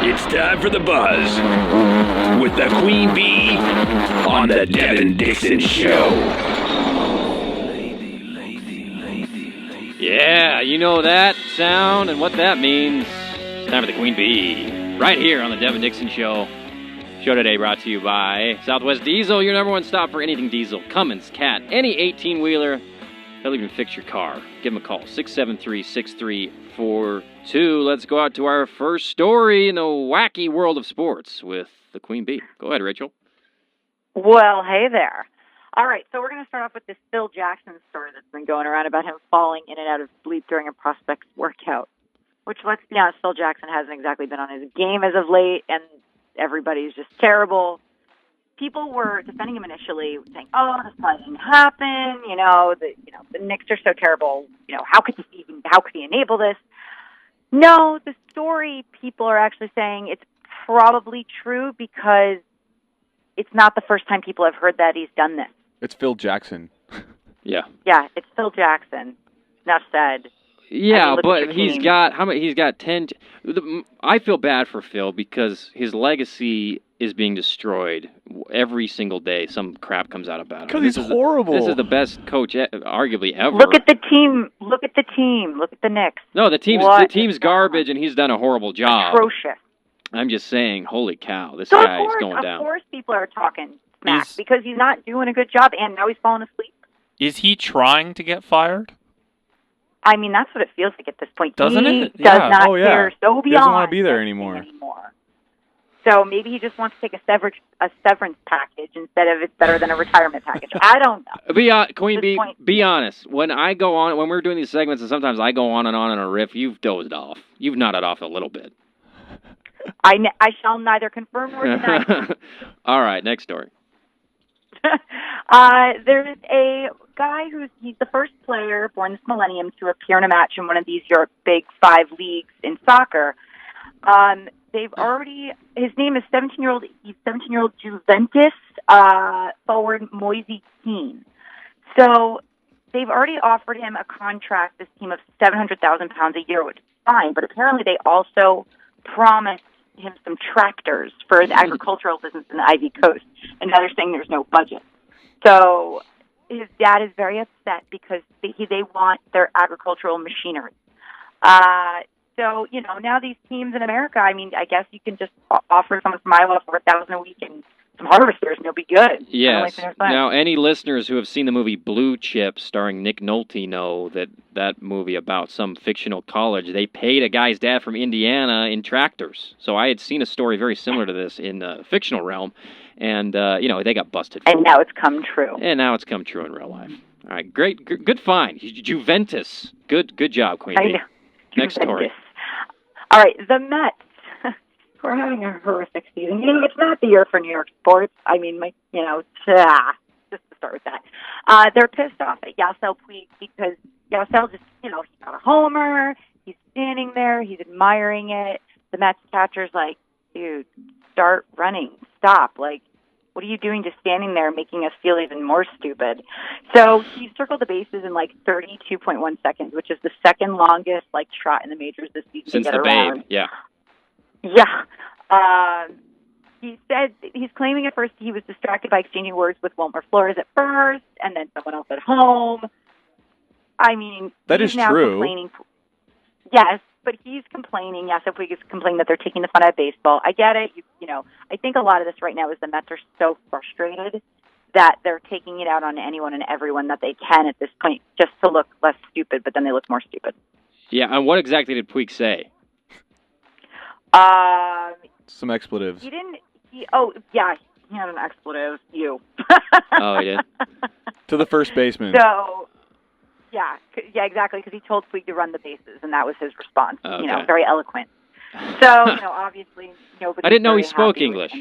It's time for the buzz with the Queen Bee on the Devin Dixon Show. Yeah, you know that sound and what that means. It's time for the Queen Bee, right here on the Devin Dixon Show. Show today brought to you by Southwest Diesel, your number one stop for anything diesel. Cummins, Cat, any 18-wheeler. They'll even fix your car. Give them a call, 673-6342. Let's go out to our first story in the wacky world of sports with the Queen Bee. Go ahead, Rachel. Well, hey there. All right, so we're going to start off with this Phil Jackson story that's been going around about him falling in and out of sleep during a prospect's workout, which, let's be honest, Phil Jackson hasn't exactly been on his game as of late, and everybody's just terrible. People were defending him initially, saying, "Oh, this probably didn't happen. The Knicks are so terrible. How could he enable this?" No, the story people are actually saying it's probably true because it's not the first time people have heard that he's done this. It's Phil Jackson. Yeah. Yeah, it's Phil Jackson. Enough said. Yeah, but he's got 10. I feel bad for Phil because his legacy is being destroyed every single day. Some crap comes out about him. Because he's horrible. This is the best coach, arguably, ever. Look at the team. Look at the Knicks. No, the team's garbage, and he's done a horrible job. Atrocious. I'm just saying, holy cow, this guy is going down. Of course people are talking smack because he's not doing a good job, and now he's falling asleep. Is he trying to get fired? I mean, that's what it feels like at this point. Doesn't it? He does not care so beyond. He doesn't want to be there anymore. So maybe he just wants to take a severance package instead of it's better than a retirement package. I don't know. Queen Bee, be honest. When we're doing these segments, and sometimes I go on and on in a riff, you've dozed off. You've nodded off a little bit. I shall neither confirm nor deny. All right, next story. There's a guy he's the first player born this millennium to appear in a match in one of these Europe Big Five leagues in soccer. His name is 17-year-old Juventus forward Moise Kean. So they've already offered him a contract, this team, of £700,000 a year, which is fine, but apparently they also promised him some tractors for the agricultural business in the Ivory Coast, and now they're saying there's no budget. So his dad is very upset because they want their agricultural machinery. So, now these teams in America, I mean, I guess you can just offer someone from Iowa for $1,000 a week and some harvesters and you'll be good. Yes. Now, any listeners who have seen the movie Blue Chips starring Nick Nolte know that movie about some fictional college, they paid a guy's dad from Indiana in tractors. So I had seen a story very similar to this in the fictional realm, and, they got busted. And now it's come true. And now it's come true in real life. All right, great. Good find. Juventus. Good job, Queen Bee. Next story. All right, the Mets. We're having a horrific season. It's not the year for New York sports. I mean, just to start with that. They're pissed off at Yasiel Puig because Yasiel just, he got a homer. He's standing there. He's admiring it. The Mets catcher's like, dude, start running. Stop. Like, what are you doing just standing there making us feel even more stupid? So he circled the bases in 32.1 seconds, which is the second longest trot in the majors this season. Since to get the around. Babe, yeah. Yeah. He said he's claiming at first he was distracted by exchanging words with Wilmer Flores at first, and then someone else at home. I mean, that he's is now true. Complaining. Yes, but he's complaining. Yes, if we is complaining that they're taking the fun out of baseball. I get it. I think a lot of this right now is the Mets are so frustrated that they're taking it out on anyone and everyone that they can at this point just to look less stupid, but then they look more stupid. Yeah, and what exactly did Puig say? Some expletives. He didn't. He had an expletive. Oh, he did? To the first baseman. So, yeah, exactly, because he told Puig to run the bases, and that was his response. Okay. Very eloquent. So, obviously, nobody. I didn't know he spoke English.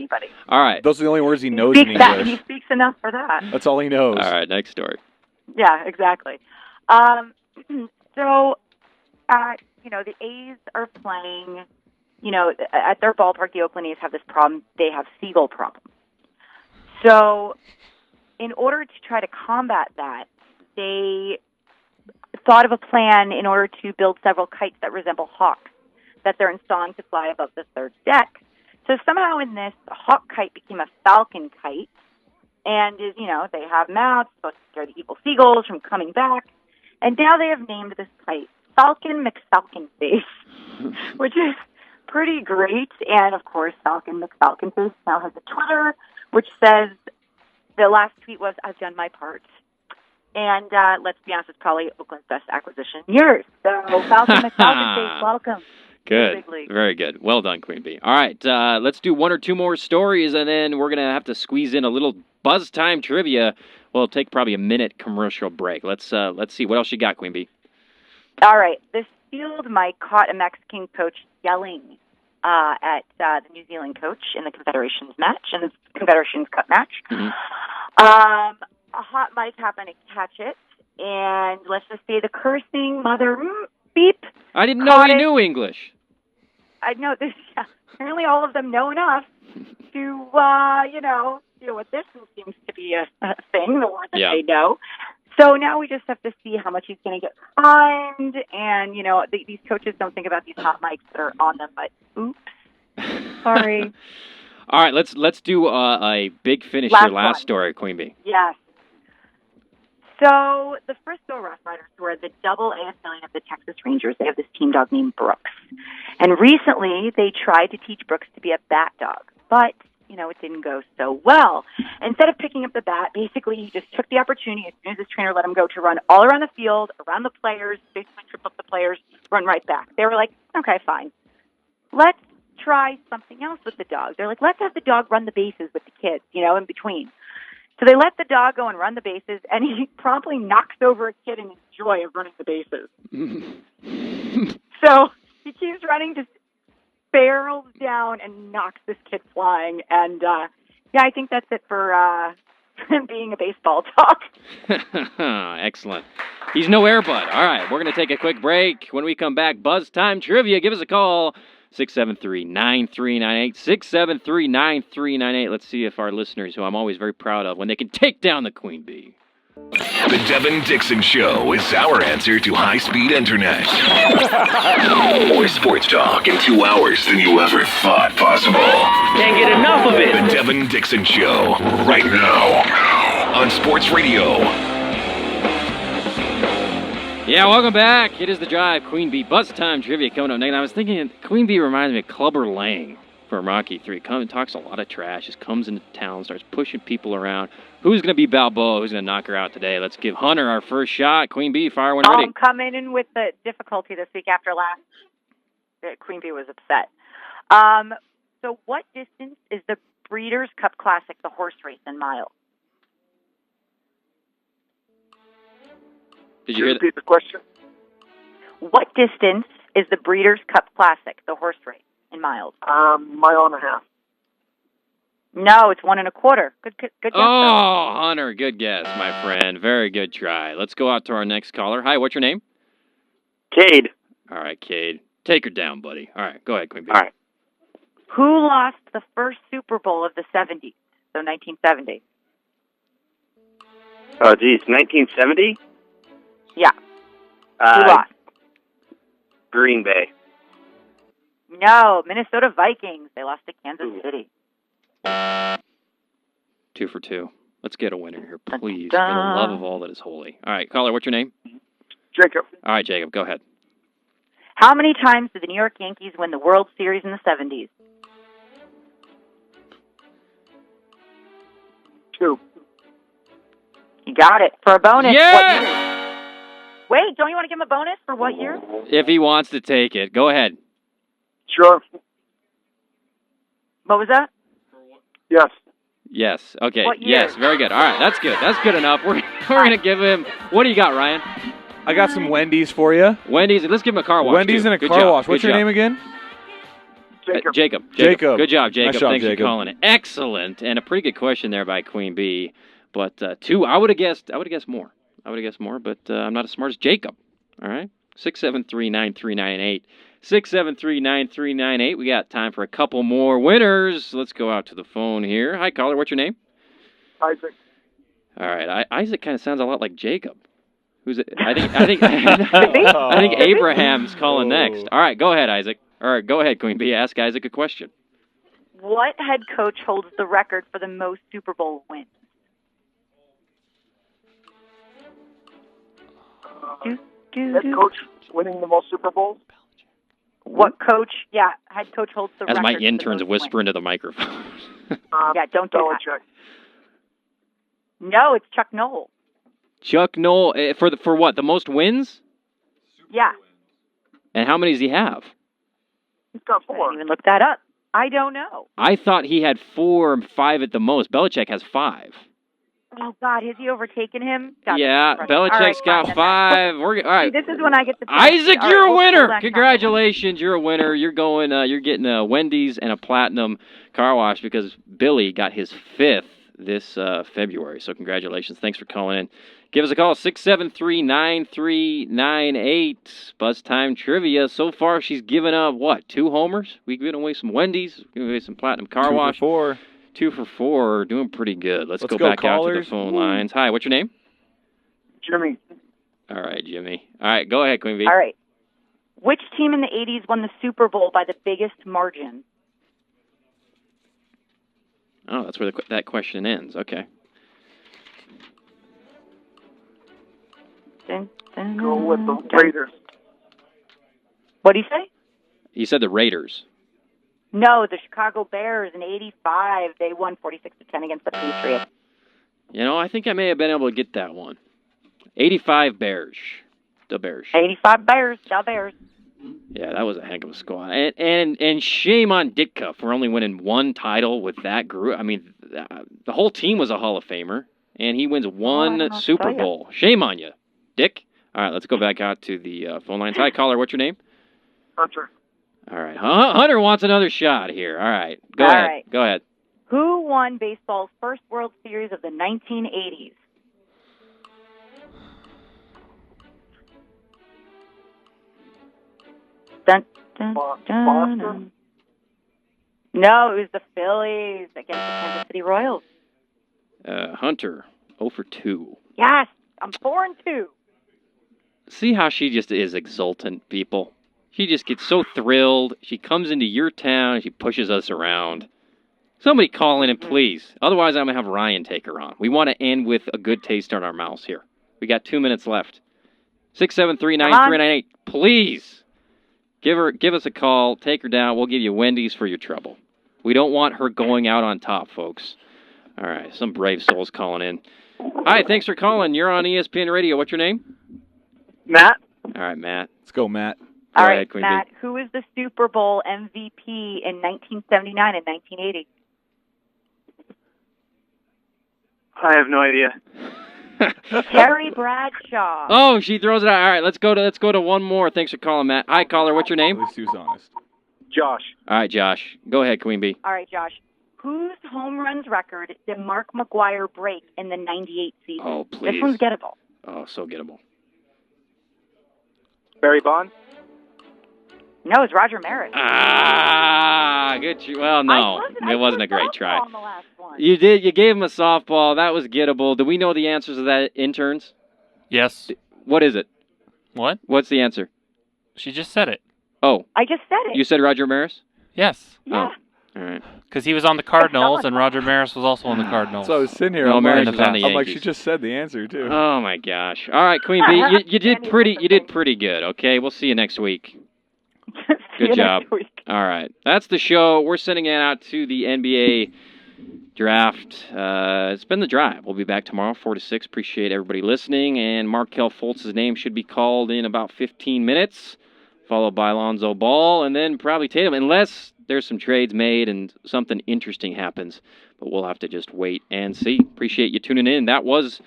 All right. Those are the only words he knows in English. He speaks enough for that. That's all he knows. All right, next story. Yeah, exactly. So, the A's are playing, at their ballpark, the Oakland A's have this problem. They have seagull problems. So, in order to try to combat that, they thought of a plan in order to build several kites that resemble hawks. that they're installing to fly above the third deck. So somehow in this, the hawk kite became a falcon kite. And, they have mouths supposed to scare the evil seagulls from coming back. And now they have named this kite Falcon McFalconface, which is pretty great. And, of course, Falcon McFalconface now has a Twitter, which says, the last tweet was, "I've done my part." And let's be honest, it's probably Oakland's best acquisition in years. So, Falcon McFalconface, welcome. Good. Very good. Well done, Queen Bee. All right, let's do one or two more stories, and then we're going to have to squeeze in a little buzz time trivia. We'll take probably a minute commercial break. Let's see. What else you got, Queen Bee? All right. This field mic caught a Mexican coach yelling at the New Zealand coach in the Confederations match, in the Confederations Cup match. Mm-hmm. A hot mic happened to catch it, and let's just say the cursing mother beep. I didn't know he knew English. I know this. Apparently, all of them know enough to, deal with this. And seems to be a thing, the word that they know. So now we just have to see how much he's going to get fined. And, these coaches don't think about these hot mics that are on them, but oops. Sorry. All right, let's do a big finish your last story, Queen Bee. Yes. So the Frisco Rough Riders, who are the AA affiliate of the Texas Rangers, they have this team dog named Brooks. And recently they tried to teach Brooks to be a bat dog, but, it didn't go so well. Instead of picking up the bat, basically he just took the opportunity as soon as his trainer let him go to run all around the field, around the players, basically trip up the players, run right back. They were like, okay, fine. Let's try something else with the dog. They're like, let's have the dog run the bases with the kids, in between. So they let the dog go and run the bases, and he promptly knocks over a kid in his joy of running the bases. So he keeps running, just barrels down and knocks this kid flying. And, I think that's it for him being a baseball dog. Excellent. He's no airbud. All right, we're going to take a quick break. When we come back, Buzz Time Trivia. Give us a call. 673-9398, 673-9398. Let's see if our listeners, who I'm always very proud of, when they can take down the Queen Bee. The Devin Dixon Show is our answer to high-speed internet. More sports talk in 2 hours than you ever thought possible. Can't get enough of it. The Devin Dixon Show, right now, on Sports Radio. Yeah, welcome back. It is The Drive, Queen Bee, Buzz Time Trivia coming up next. I was thinking Queen Bee reminds me of Clubber Lang from Rocky 3. Talks a lot of trash, just comes into town, starts pushing people around. Who's going to be Balboa? Who's going to knock her out today? Let's give Hunter our first shot. Queen Bee, fire when ready. I'm coming in with the difficulty this week after last. Queen Bee was upset. So what distance is the Breeders' Cup Classic, the horse race in miles? Did you hear repeat the question? What distance is the Breeders' Cup Classic, the horse race, in miles? Mile and a half. No, it's 1 1/4. Good guess. Oh, Hunter, good guess, my friend. Very good try. Let's go out to our next caller. Hi, what's your name? Cade. All right, Cade. Take her down, buddy. All right, go ahead, Queen Bee. All right. Who lost the first Super Bowl of the 70s, so 1970? Oh, geez, 1970? Yeah. Who lost? Green Bay. No, Minnesota Vikings. They lost to Kansas City. 2 for 2. Let's get a winner here, please, for the love of all that is holy. All right, caller, what's your name? Jacob. All right, Jacob, go ahead. How many times did the New York Yankees win the World Series in the 70s? 2. You got it. For a bonus. Yeah! What year? Wait, don't you want to give him a bonus for what year? If he wants to take it, go ahead. Sure. What was that? Yes. Yes. Okay. What year? Yes. Very good. All right. That's good. That's good enough. We're gonna give him. What do you got, Ryan? I got some Wendy's for you. Wendy's. Let's give him a car wash. Wendy's too. and a Good car job. wash. What's Good your job. name again? Jacob. Jacob. Good job, Jacob. Nice job, Thanks Jacob. for calling it. Excellent, and a pretty good question there by Queen Bee. But 2, I would have guessed more. But I'm not as smart as Jacob. All right. 673-9398. 673-9398. We got time for a couple more winners. Let's go out to the phone here. Hi, caller. What's your name? Isaac. All right. Isaac kind of sounds a lot like Jacob. Who's it? I think Abraham's calling next. All right, go ahead, Isaac. All right, go ahead, Queen Bee. Ask Isaac a question. What head coach holds the record for the most Super Bowl wins? Head coach winning the most Super Bowls? What coach? Yeah, head coach holds the record. As my for the interns most whisper wins. into the microphone. Yeah, don't do that. Belichick. No, it's Chuck Noll. Chuck Noll, for what? The most wins? Yeah. And how many does he have? He's got I 4. didn't even look that up. I don't know. I thought he had 4 or 5 at the most. Belichick has 5. Oh, God, has he overtaken him? God, Yeah, that's impressive. Belichick's All right, got fine. 5. All right. See, this is when I get the Isaac, All you're right, a we'll winner. back Congratulations, you're a winner. You're going. You're getting a Wendy's and a platinum car wash because Billy got his 5th this February. So congratulations. Thanks for calling in. Give us a call, 673-9398. Buzz Time Trivia. So far, she's given up, 2 homers? We've given away some Wendy's, given away some platinum car 2 wash. for 4. 2 for 4. Doing pretty good. Let's go go, back callers. out to the phone lines. Hi, what's your name? Jimmy. All right, Jimmy. All right, go ahead, Queen Bee. All right. Which team in the 80s won the Super Bowl by the biggest margin? Oh, that's where that question ends. Okay. Go with the Raiders. What do you say? You said the Raiders. No, the Chicago Bears in '85. They won 46-10 against the Patriots. You know, I think I may have been able to get that one. 85 Bears. The Bears. 85 Bears, the Bears. Yeah, that was a heck of a squad. And shame on Ditka for only winning 1 title with that group. I mean, the whole team was a Hall of Famer, and he wins 1 Super Bowl. Shame on you, Dick. All right, let's go back out to the phone lines. Hi, caller. What's your name? Hunter. All right. Hunter wants another shot here. All right. Go All ahead. right. Go ahead. Who won baseball's first World Series of the 1980s? Dun, dun, dun, Boston? No, it was the Phillies against the Kansas City Royals. Hunter, 0 for 2. Yes, I'm 4-2. See how she just is exultant, people? She just gets so thrilled. She comes into your town and she pushes us around. Somebody call in and please. Otherwise, I'm going to have Ryan take her on. We want to end with a good taste in our mouths here. We got 2 minutes left. 673-9398. Please. Give us a call. Take her down. We'll give you Wendy's for your trouble. We don't want her going out on top, folks. All right. Some brave souls calling in. Hi, thanks for calling. You're on ESPN Radio. What's your name? Matt. All right, Matt. Let's go, Matt. All Go right, ahead, Queen Matt, Bee. who was the Super Bowl MVP in 1979 and 1980? I have no idea. Terry Bradshaw. Oh, she throws it out. All right, let's go to one more. Thanks for calling, Matt. Hi, caller. What's your At name? least he was honest. Josh. All right, Josh. Go ahead, Queen Bee. All right, Josh. Whose home runs record did Mark McGwire break in the 98 season? Oh, please. This one's gettable. Oh, so gettable. Barry Bonds. No, it's Roger Maris. Ah, good. Well, no, it wasn't a great try. On the last one. You did. You gave him a softball. That was gettable. Do we know the answers of that, interns? Yes. What is it? What? What's the answer? She just said it. Oh, I just said it. you said Roger Maris? Yes. Yeah. Oh, all right. Because he was on the Cardinals, and Roger Maris was also on the Cardinals. So I was sitting here. No, I'm Maris like, was on the I'm like, Yankees. she just said the answer too. Oh my gosh! All right, Queen Bee, you did pretty. You did pretty good. Okay, we'll see you next week. See Good you job. next week. All right, that's the show. We're sending it out to the NBA draft. It's been the drive. We'll be back tomorrow, 4 to 6. Appreciate everybody listening. And Markelle Fultz's name should be called in about 15 minutes, followed by Lonzo Ball, and then probably Tatum, unless there's some trades made and something interesting happens. But we'll have to just wait and see. Appreciate you tuning in. That was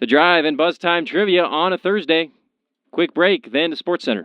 the drive and Buzz Time Trivia on a Thursday. Quick break, then to SportsCenter.